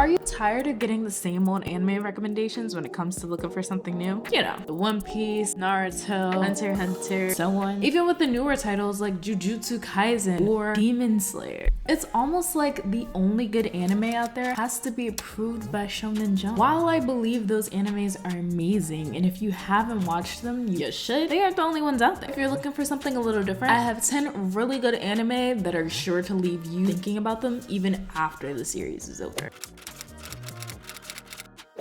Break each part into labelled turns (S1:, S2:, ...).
S1: Are you tired of getting the same old anime recommendations when it comes to looking for something new? You know, the One Piece, Naruto, Hunter x Hunter, so on. Even with the newer titles like Jujutsu Kaisen or Demon Slayer. It's almost like the only good anime out there has to be approved by Shonen Jump. While I believe those animes are amazing, and if you haven't watched them, you should, they aren't the only ones out there. If you're looking for something a little different, I have 10 really good anime that are sure to leave you thinking about them even after the series is over.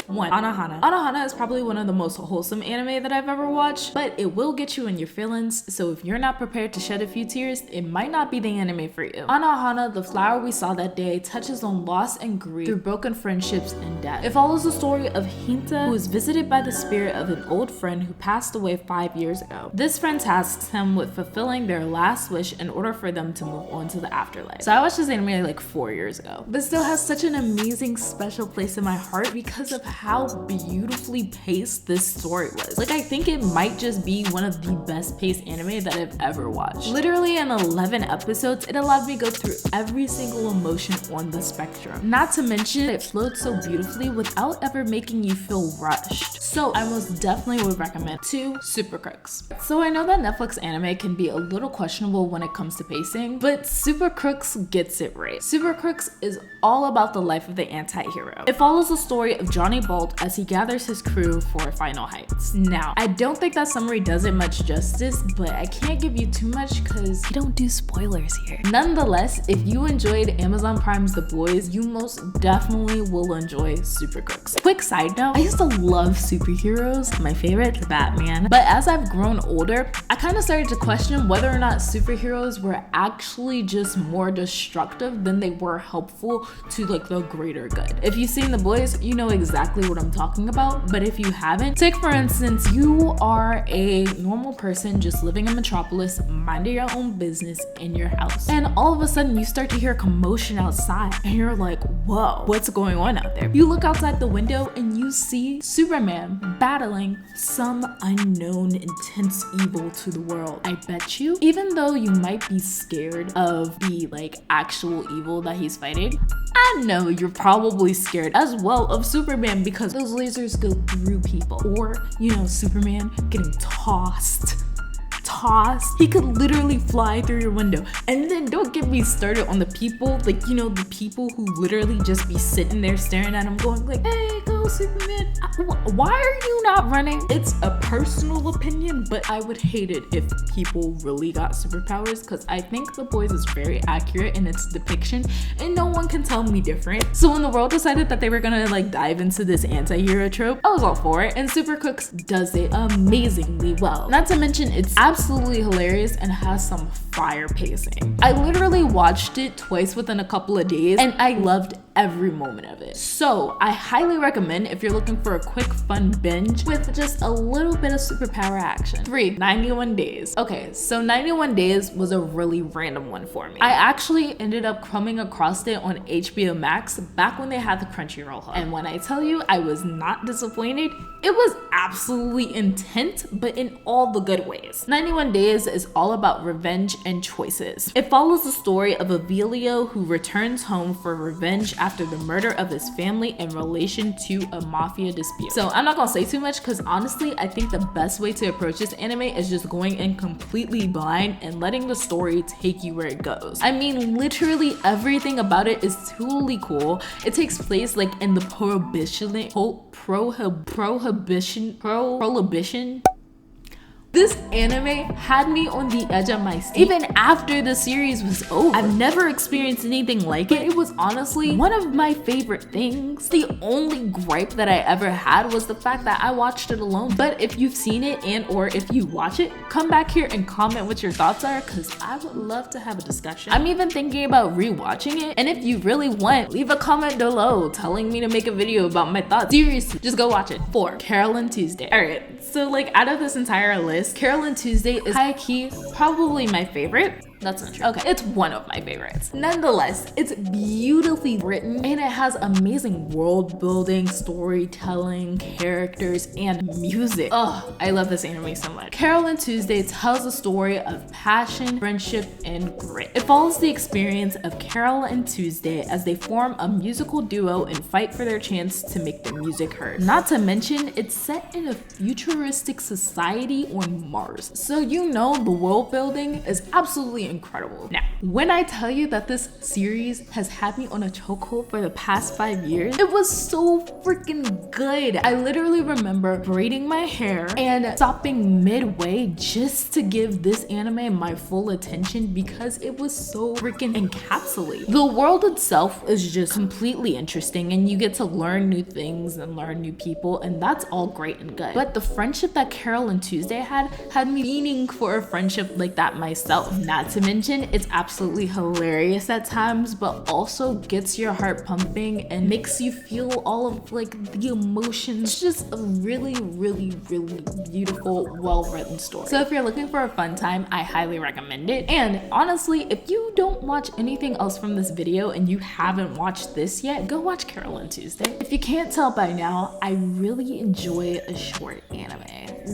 S1: 1. Anohana. Anohana is probably one of the most wholesome anime that I've ever watched, but it will get you in your feelings, so if you're not prepared to shed a few tears, it might not be the anime for you. Anohana, the flower we saw that day, touches on loss and grief through broken friendships and death. It follows the story of Hinta, who is visited by the spirit of an old friend who passed away 5 years ago. This friend tasks him with fulfilling their last wish in order for them to move on to the afterlife. So I watched this anime like 4 years ago, but still has such an amazing special place in my heart because of how beautifully paced this story was. Like, I think it might just be one of the best paced anime that I've ever watched. Literally in 11 episodes, it allowed me to go through every single emotion on the spectrum. Not to mention, it flowed so beautifully without ever making you feel rushed. So I most definitely would recommend 2. Super Crooks. So I know that Netflix anime can be a little questionable when it comes to pacing, but Super Crooks gets it right. Super Crooks is all about the life of the anti-hero. It follows the story of Johnny Bolt as he gathers his crew for Final Heights. Now, I don't think that summary does it much justice, but I can't give you too much because we don't do spoilers here. Nonetheless, if you enjoyed Amazon Prime's The Boys, you most definitely will enjoy Super Crooks. Quick side note, I used to love superheroes. My favorite, Batman. But as I've grown older, I kind of started to question whether or not superheroes were actually just more destructive than they were helpful to like the greater good. If you've seen The Boys, you know exactly what I'm talking about, but if you haven't, take for instance, you are a normal person just living in Metropolis, minding your own business in your house, and all of a sudden you start to hear commotion outside and you're like, whoa, what's going on out there? You look outside the window and you see Superman battling some unknown intense evil to the world. I bet you, even though you might be scared of the like actual evil that he's fighting, I know you're probably scared as well of Superman because those lasers go through people. Or, you know, Superman getting tossed. He could literally fly through your window. And then don't get me started on the people, like, you know, the people who literally just be sitting there staring at him going like, hey, go Superman. Why are you not running? It's a personal opinion, but I would hate it if people really got superpowers because I think The Boys is very accurate in its depiction and no one can tell me different. So when the world decided that they were gonna like dive into this anti-hero trope, I was all for it, and Super Crooks does it amazingly well. Not to mention, it's absolutely hilarious and has some fire pacing. I literally watched it twice within a couple of days and I loved every moment of it. So I highly recommend if you're looking for a quick fun binge with just a little bit of superpower action. 3. 91 Days. Okay, so 91 Days was a really random one for me. I actually ended up coming across it on HBO Max back when they had the Crunchyroll hub. And when I tell you I was not disappointed, it was absolutely intense, but in all the good ways. 91 Days is all about revenge and choices. It follows the story of Avilio who returns home for revenge after the murder of his family in relation to a mafia dispute. So I'm not gonna say too much because honestly, I think the best way to approach this anime is just going in completely blind and letting the story take you where it goes. I mean, literally everything about it is totally cool. It takes place like in the prohibition. This anime had me on the edge of my seat even after the series was over. I've never experienced anything like it. It was honestly one of my favorite things. The only gripe that I ever had was the fact that I watched it alone. But if you've seen it and or if you watch it, come back here and comment what your thoughts are because I would love to have a discussion. I'm even thinking about rewatching it, and if you really want, leave a comment below telling me to make a video about my thoughts. Seriously, just go watch it. 4. Carol and Tuesday. Alright, so like out of this entire list, Carol and Tuesday is high-key probably my favorite. That's not true. Okay, it's one of my favorites. Nonetheless, it's beautifully written and it has amazing world building, storytelling, characters, and music. Oh, I love this anime so much. Carol and Tuesday tells a story of passion, friendship, and grit. It follows the experience of Carol and Tuesday as they form a musical duo and fight for their chance to make their music heard. Not to mention, it's set in a futuristic society on Mars. So you know the world building is absolutely incredible. Now, when I tell you that this series has had me on a chokehold for the past 5 years, it was so freaking good. I literally remember braiding my hair and stopping midway just to give this anime my full attention because it was so freaking encapsulated. The world itself is just completely interesting and you get to learn new things and learn new people, and that's all great and good. But the friendship that Carol and Tuesday had me meaning for a friendship like that myself. Not to mention, it's absolutely hilarious at times, but also gets your heart pumping and makes you feel all of like the emotions. It's just a really, really, really beautiful, well-written story. So if you're looking for a fun time, I highly recommend it. And honestly, if you don't watch anything else from this video and you haven't watched this yet, go watch Carol and Tuesday. If you can't tell by now, I really enjoy a short anime.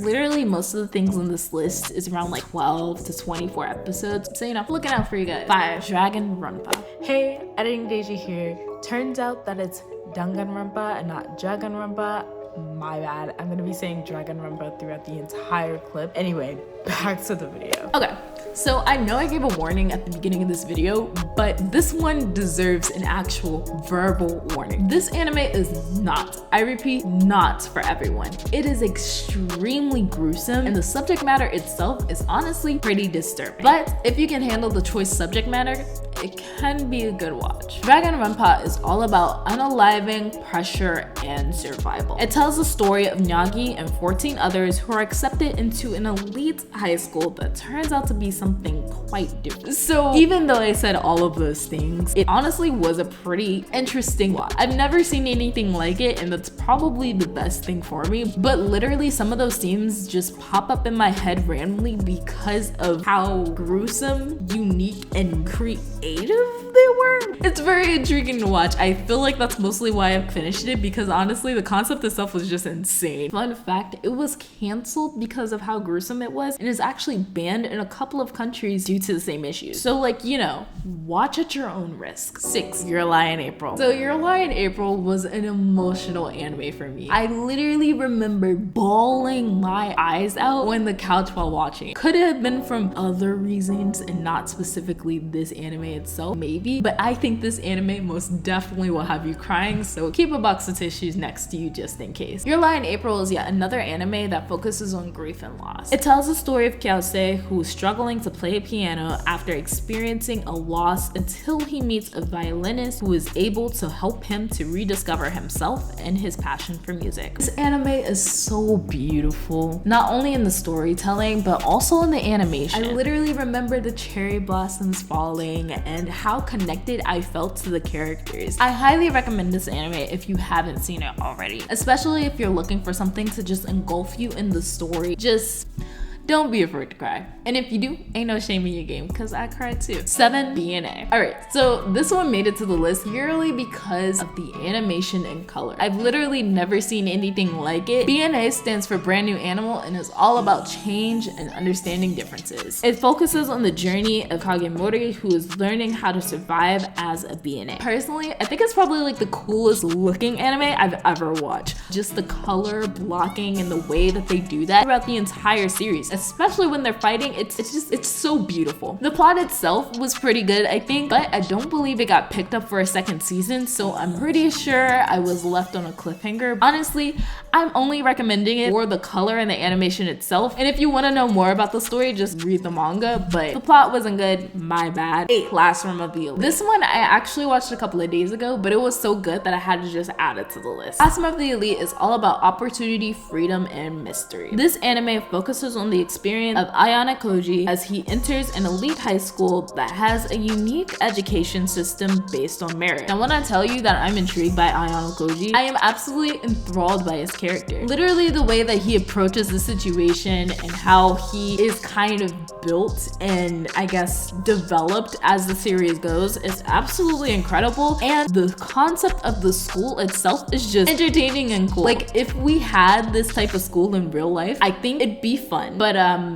S1: Literally most of the things on this list is around like 12 to 24 episodes. So you know, looking out for you guys. 5. Danganronpa. Hey, editing Daijah here. Turns out that it's Danganronpa and not Dragonronpa. My bad. I'm gonna be saying Dragonronpa throughout the entire clip. Anyway, back to the video. Okay, so I know I gave a warning at the beginning of this video, but this one deserves an actual verbal warning. This anime is not, I repeat, not for everyone. It is extremely gruesome and the subject matter itself is honestly pretty disturbing. But if you can handle the choice subject matter, it can be a good watch. Danganronpa is all about unaliving, pressure, and survival. It tells the story of Nyagi and 14 others who are accepted into an elite high school that turns out to be something quite different. So even though I said all of those things, it honestly was a pretty interesting watch. I've never seen anything like it, and that's probably the best thing for me. But literally some of those scenes just pop up in my head randomly because of how gruesome, unique, and creative they were. It's very intriguing to watch. I feel like that's mostly why I finished it, because honestly the concept itself was just insane. Fun fact, it was canceled because of how gruesome it was and is actually banned in a couple of countries due to the same issue. So like, you know, watch at your own risk. 6. Your Lie in April. So Your Lie in April was an emotional anime for me. I literally remember bawling my eyes out on the couch while watching. Could it have been from other reasons and not specifically this anime itself? Maybe, but I think this anime most definitely will have you crying, so keep a box of tissues next to you just in case. Your Lie in April is yet another anime that focuses on grief and loss. It tells the story of Kyose, who is struggling to play piano after experiencing a loss until he meets a violinist who is able to help him to rediscover himself and his passion for music. This anime is so beautiful, not only in the storytelling, but also in the animation. I literally remember the cherry blossoms falling and how connected I felt to the characters. I highly recommend this anime if you haven't seen it already, especially if you're looking for something to just engulf you in the story. Just don't be afraid to cry. And if you do, ain't no shame in your game, because I cried too. 7. BNA. Alright, so this one made it to the list purely because of the animation and color. I've literally never seen anything like it. BNA stands for Brand New Animal and is all about change and understanding differences. It focuses on the journey of Kagemori, who is learning how to survive as a BNA. Personally, I think it's probably like the coolest looking anime I've ever watched. Just the color blocking and the way that they do that throughout the entire series, especially when they're fighting. It's so beautiful. The plot itself was pretty good, I think, but I don't believe it got picked up for a second season, so I'm pretty sure I was left on a cliffhanger. Honestly, I'm only recommending it for the color and the animation itself, and if you want to know more about the story, just read the manga, but the plot wasn't good, my bad. 8. Classroom of the Elite. This one I actually watched a couple of days ago, but it was so good that I had to just add it to the list. Classroom of the Elite is all about opportunity, freedom, and mystery. This anime focuses on the experience of Ayane Koji as he enters an elite high school that has a unique education system based on merit. Now, when I tell you that I'm intrigued by Ayane Koji, I am absolutely enthralled by his character. Literally the way that he approaches the situation and how he is kind of built and I guess developed as the series goes is absolutely incredible, and the concept of the school itself is just entertaining and cool. Like, if we had this type of school in real life, I think it'd be fun, but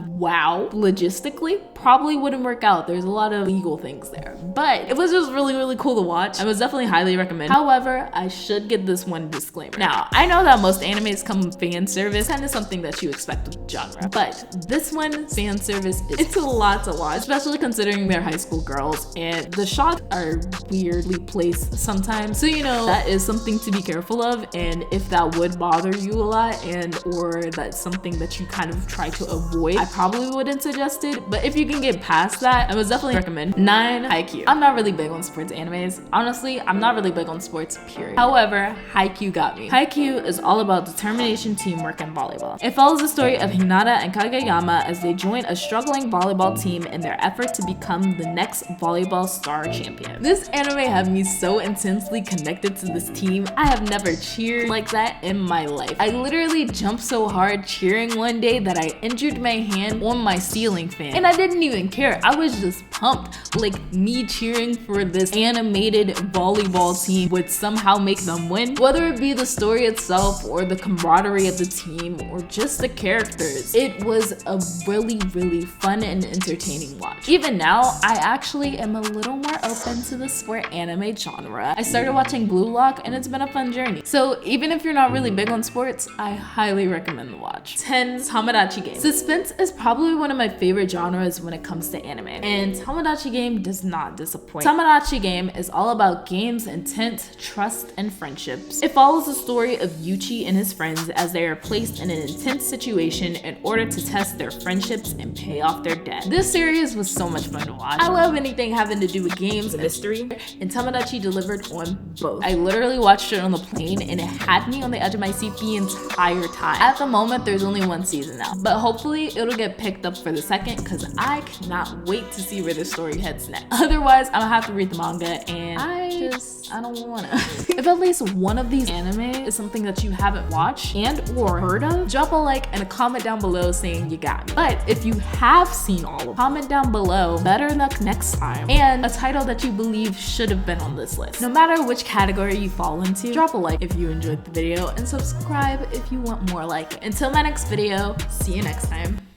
S1: wow, logistically probably wouldn't work out. There's a lot of legal things there, but it was just really cool to watch. I would definitely highly recommend. However, I should give this one disclaimer. Now, I know that most animes come with fan service, kind of something that you expect with the genre, but this one, fan service, it's a lot to watch, especially considering they're high school girls and the shots are weirdly placed sometimes, so you know that is something to be careful of. And if that would bother you a lot, and or that's something that you kind of try to avoid, I probably wouldn't suggest it. But if you can get past that, I would definitely recommend. 9, Haikyuu. I'm not really big on sports animes. Honestly, I'm not really big on sports, period. However, Haikyuu got me. Haikyuu is all about determination, teamwork, and volleyball. It follows the story of Hinata and Kageyama as they join a struggling volleyball team in their effort to become the next volleyball star champion. This anime had me so intensely connected to this team. I have never cheered like that in my life. I literally jumped so hard cheering one day that I injured my hand on my ceiling fan, and I didn't even care. I was just pumped. Like, me cheering for this animated volleyball team would somehow make them win, whether it be the story itself or the camaraderie of the team or just the characters. It was a really fun and entertaining watch. Even now, I actually am a little more open to the sport anime genre. I started watching Blue Lock and it's been a fun journey. So even if you're not really big on sports, I highly recommend the watch. 10, Tomodachi Game. Suspense is probably one of my favorite genres when it comes to anime, and Tomodachi Game does not disappoint. Tomodachi Game is all about games, intent, trust, and friendships. It follows the story of Yuchi and his friends as they are placed in an intense situation in order to test their friendships and pay off their debt. This series was so much fun to watch. I love anything having to do with games and mystery, and Tomodachi delivered on both. I literally watched it on the plane and it had me on the edge of my seat the entire time. At the moment, there's only one season now, but hopefully it'll get picked up for the second because I cannot wait to see where this story heads next. Otherwise, I'm gonna have to read the manga, and I don't wanna. If at least one of these anime is something that you haven't watched and or heard of, drop a like and a comment down below saying you got me. But if you have seen all of them, comment down below better luck next time and a title that you believe should have been on this list. No matter which category you fall into, drop a like if you enjoyed the video and subscribe if you want more like it. Until my next video, see you next time.